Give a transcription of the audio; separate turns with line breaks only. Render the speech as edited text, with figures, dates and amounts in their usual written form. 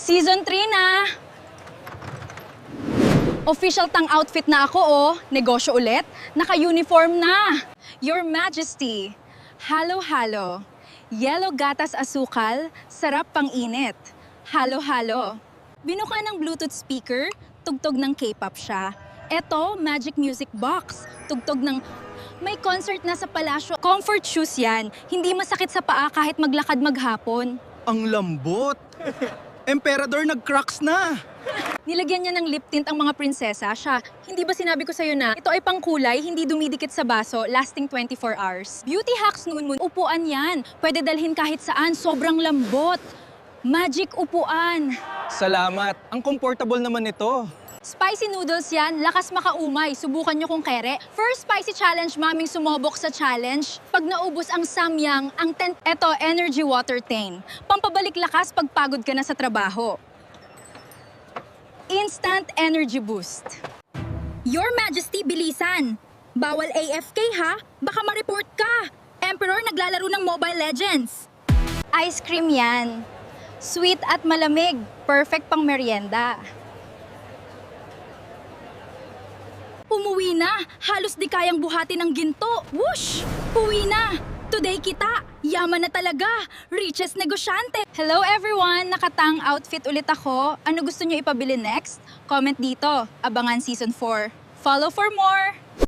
Season 3 na! Official tang outfit na ako, oh. Negosyo ulit. Naka-uniform na. Your Majesty. Halo-halo. Yellow gatas asukal, sarap pang init. Halo-halo. Binuka ng Bluetooth speaker, tugtog ng K-pop siya. Eto, Magic Music Box. Tugtog ng... May concert na sa palasyo. Comfort shoes yan. Hindi masakit sa paa kahit maglakad maghapon.
Ang lambot! Emperador nag-cracks na!
Nilagyan niya ng lip tint ang mga prinsesa siya. Hindi ba sinabi ko sa'yo na ito ay pangkulay, hindi dumidikit sa baso, lasting 24 hours? Beauty hacks noon mo, upuan yan. Pwede dalhin kahit saan, sobrang lambot. Magic upuan.
Salamat! Ang comfortable naman ito.
Spicy noodles yan, lakas makaumay. Subukan nyo kung kere. First spicy challenge, maming sumobok sa challenge. Pag naubos ang samyang, eto, energy water tain. Pampabalik lakas pag pagod ka na sa trabaho. Instant energy boost. Your Majesty, bilisan! Bawal AFK ha? Baka ma-report ka! Emperor naglalaro ng Mobile Legends. Ice cream yan. Sweet at malamig. Perfect pang merienda. Umuwi na! Halos di kayang buhatin ng ginto. Whoosh! Uwi na! Today kita! Yaman na talaga! Richest negosyante! Hello everyone! Nakatang outfit ulit ako. Ano gusto nyo ipabili next? Comment dito. Abangan Season 4. Follow for more!